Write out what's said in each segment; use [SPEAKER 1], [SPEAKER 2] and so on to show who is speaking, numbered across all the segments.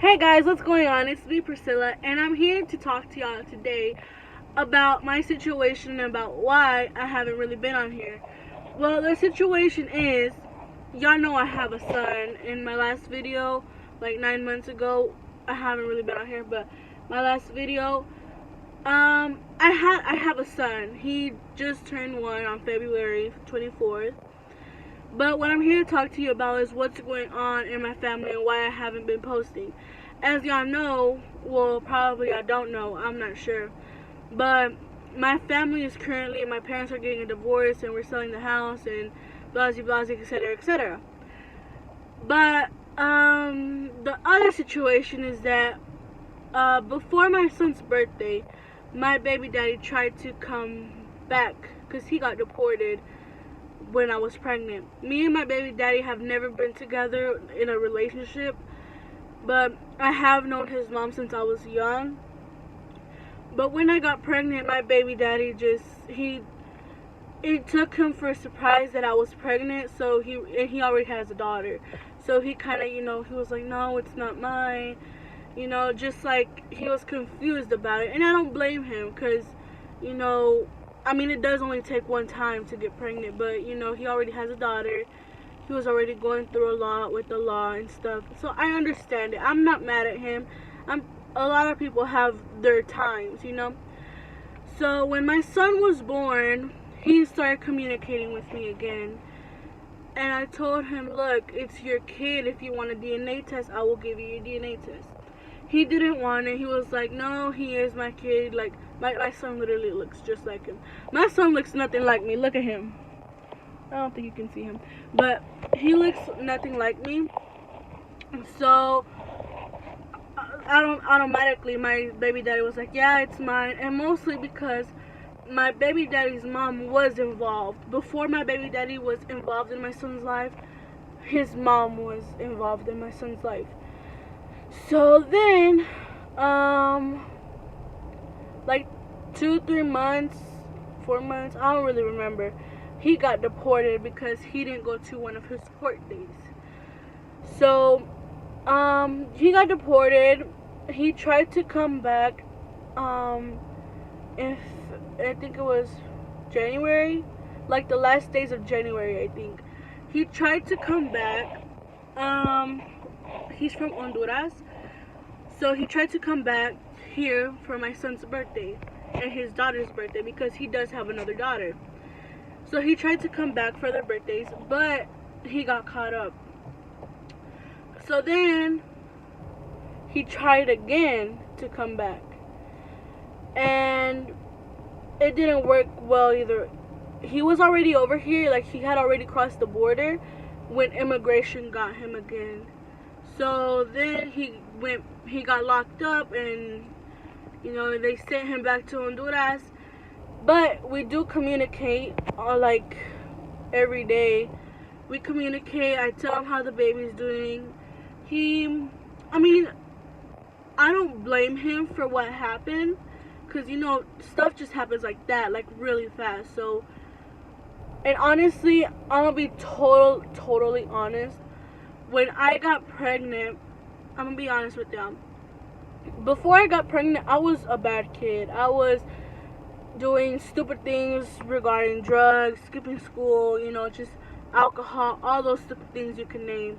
[SPEAKER 1] Hey guys, what's going on? It's me, Priscilla, and I'm here to talk to y'all today about my situation and about why I haven't really been on here. Well, the situation is, y'all know I have a son. In my last video, like 9 months ago, I haven't really been on here, but my last video, I have a son. He just turned 1 on February 24th. But what I'm here to talk to you about is what's going on in my family and why I haven't been posting. As y'all know, well, probably I don't know, I'm not sure. But my family is currently, my parents are getting a divorce and we're selling the house and blah, blah, blah, etc., etc. But the other situation is that before my son's birthday, my baby daddy tried to come back because he got deported when I was pregnant. Me and my baby daddy have never been together in a relationship, but I have known his mom since I was young. But when I got pregnant, my baby daddy it took him for a surprise that I was pregnant, so he already has a daughter. So he kind of, he was like, no, it's not mine. Just like he was confused about it. And I don't blame him because, it does only take one time to get pregnant, but he already has a daughter. He was already going through a lot with the law and stuff, so I understand it. I'm not mad at him. A lot of people have their times, So when my son was born, he started communicating with me again, and I told him, look, it's your kid. If you want a DNA test, I will give you your DNA test. He didn't want it. He was like, no, he is my kid. Like, my son literally looks just like him. My son looks nothing like me. Look at him. I don't think you can see him. But he looks nothing like me. So, automatically, my baby daddy was like, yeah, it's mine. And mostly because my baby daddy's mom was involved. Before my baby daddy was involved in my son's life, his mom was involved in my son's life. So then, like 2-3 months, 4 months, I don't really remember, he got deported because he didn't go to one of his court days. So, he got deported. He tried to come back, if, I think it was January, like the last days of January, I think. He tried to come back. He's from Honduras, so he tried to come back here for my son's birthday and his daughter's birthday because he does have another daughter. So he tried to come back for their birthdays, but he got caught up. So then he tried again to come back, and it didn't work well either. He was already over here, like he had already crossed the border when immigration got him again. So then he got locked up, and they sent him back to Honduras. But we do communicate, like every day. We communicate. I tell him how the baby's doing. I don't blame him for what happened, because stuff just happens like that, like really fast. So, and honestly, I'm gonna be totally honest. When I got pregnant, I'm gonna be honest with y'all. Before I got pregnant, I was a bad kid. I was doing stupid things regarding drugs, skipping school, just alcohol, all those stupid things you can name.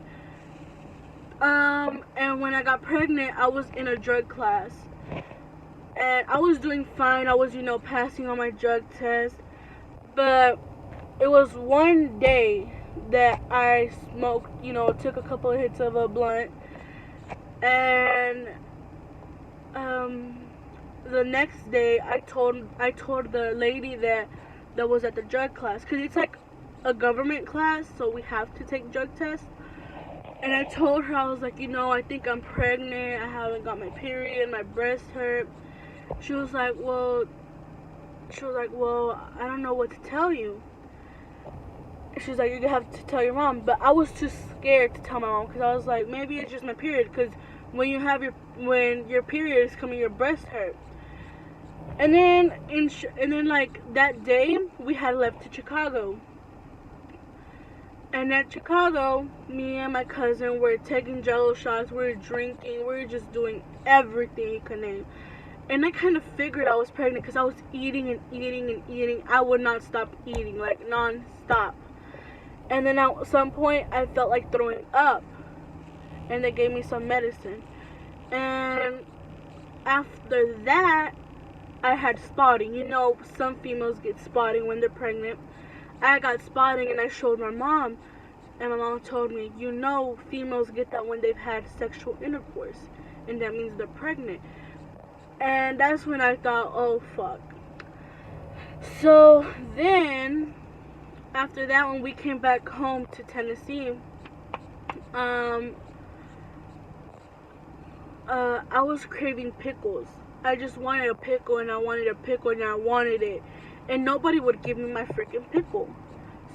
[SPEAKER 1] And when I got pregnant, I was in a drug class. And I was doing fine. I was, passing on my drug test. But it was one day that I smoked, took a couple of hits of a blunt, and the next day I told the lady that was at the drug class, because it's like a government class, so we have to take drug tests. And I told her, I was like, I think I'm pregnant. I haven't got my period. My breast hurt. She was like, well, I don't know what to tell you. She's like, you have to tell your mom. But I was too scared to tell my mom, because I was like, maybe it's just my period, because when your period is coming, your breast hurt. And then like that day, we had left to Chicago, And at Chicago, me and my cousin were taking Jello shots, we were drinking, we were just doing everything you could name. And I kind of figured I was pregnant because I was eating and eating and eating. I would not stop eating, like non-stop. And then at some point, I felt like throwing up. And they gave me some medicine. And after that, I had spotting. You know, some females get spotting when they're pregnant. I got spotting and I showed my mom. And my mom told me, you know, females get that when they've had sexual intercourse. And that means they're pregnant. And that's when I thought, oh, fuck. So then, after that, when we came back home to Tennessee, I was craving pickles. I just wanted a pickle, and I wanted a pickle, and I wanted it. And nobody would give me my freaking pickle.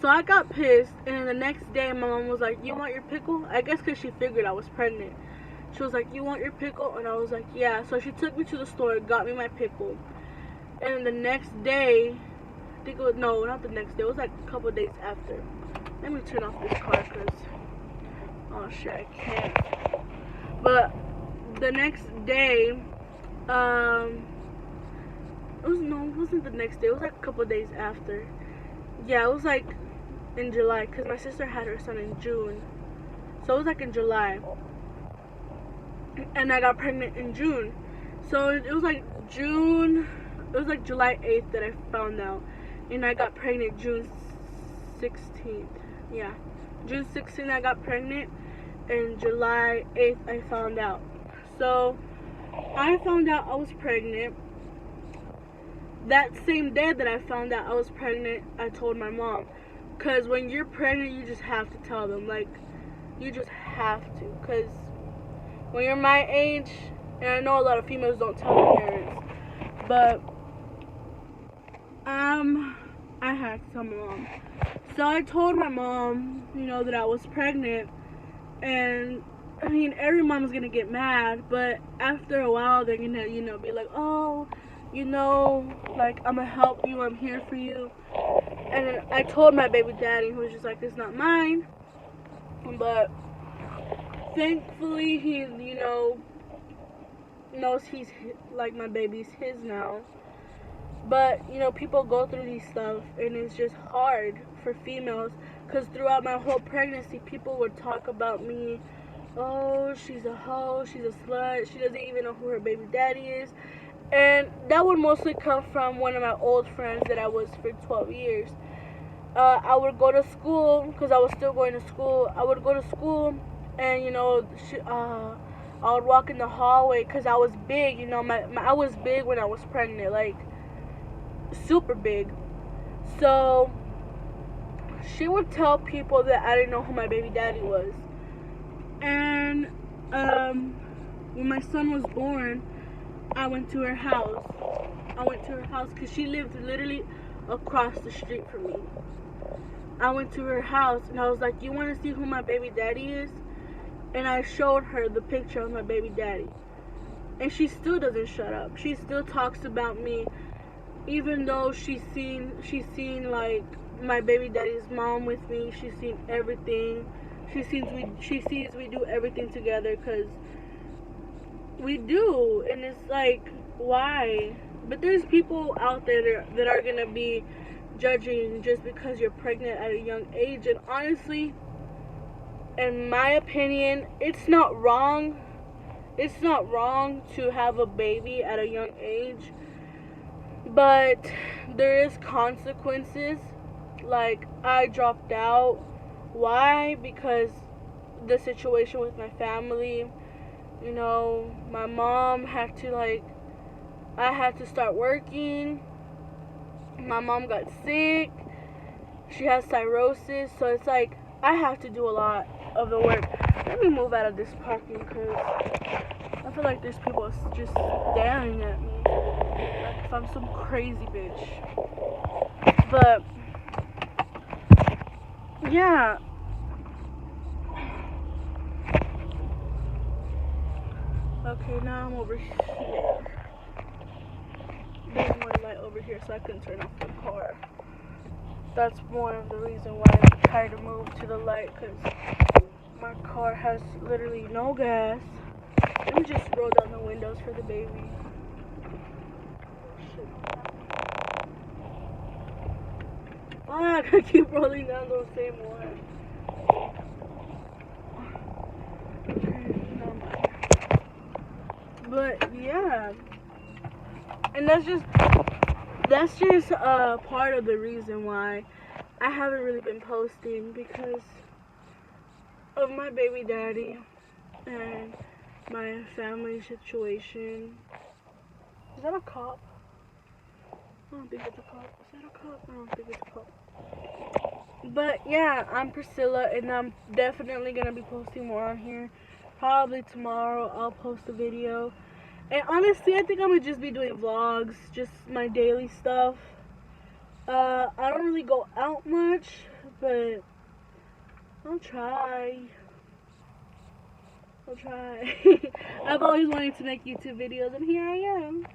[SPEAKER 1] So I got pissed, and then the next day, my mom was like, you want your pickle? I guess because she figured I was pregnant. She was like, you want your pickle? And I was like, yeah. So she took me to the store, got me my pickle. And then the next day, I think it was, no, not the next day. It was like a couple days after. Let me turn off this car because, oh shit, I can't. But the next day, it wasn't the next day. It was like a couple days after. Yeah, it was like in July because my sister had her son in June. So it was like in July. And I got pregnant in June. So it was like July 8th that I found out. And I got pregnant June 16th. Yeah. June 16th I got pregnant. And July 8th I found out. So I found out I was pregnant. That same day that I found out I was pregnant, I told my mom. Because when you're pregnant, you just have to tell them. Like, you just have to. Because when you're my age, and I know a lot of females don't tell their parents, but I had to tell my mom. So I told my mom, you know, that I was pregnant, and I mean, every mom's gonna get mad, but after a while, they're gonna, you know, be like, oh, you know, like, I'm gonna help you, I'm here for you. And then I told my baby daddy, who was just like, it's not mine, but thankfully, he, you know, knows he's, like, my baby's his now. But, you know, people go through these stuff, and it's just hard for females, because throughout my whole pregnancy, people would talk about me, oh, she's a hoe, she's a slut, she doesn't even know who her baby daddy is. And that would mostly come from one of my old friends that I was for 12 years. I would go to school, because I was still going to school, I would go to school, and, you know, I would walk in the hallway because I was big, you know, I was big when I was pregnant, like, super big. So, she would tell people that I didn't know who my baby daddy was. And, when my son was born, I went to her house. Because she lived literally across the street from me. I went to her house, and I was like, you want to see who my baby daddy is? And I showed her the picture of my baby daddy. And she still doesn't shut up. She still talks about me, even though she's seen like my baby daddy's mom with me. She's seen everything. She sees we do everything together, because we do. And it's like, why? But there's people out there that are gonna be judging just because you're pregnant at a young age. And honestly, in my opinion, it's not wrong. It's not wrong to have a baby at a young age, but there is consequences. Like, I dropped out. Why? Because the situation with my family, you know, my mom had to, like, I had to start working. My mom got sick. She has cirrhosis, so it's like I have to do a lot of the work. Let me move out of this parking because I feel like there's people just staring at me like if I'm some crazy bitch. But yeah. Okay, now I'm over here. There's one light over here, so I can turn off the car. that's one of the reasons why I'm trying to move to the light, because my car has literally no gas. Let me just roll down the windows for the baby. Fuck, I keep rolling down those same ones. But yeah, and that's just part of the reason why I haven't really been posting, because of my baby daddy and my family situation. Is that a cop? I don't think it's a cop. Is that a cop? I don't think it's a cop. But yeah, I'm Priscilla, and I'm definitely gonna be posting more on here. Probably tomorrow I'll post a video. And honestly, I think I'm gonna just be doing vlogs, just my daily stuff. I don't really go out much, but I'll try. I've always wanted to make YouTube videos, and here I am.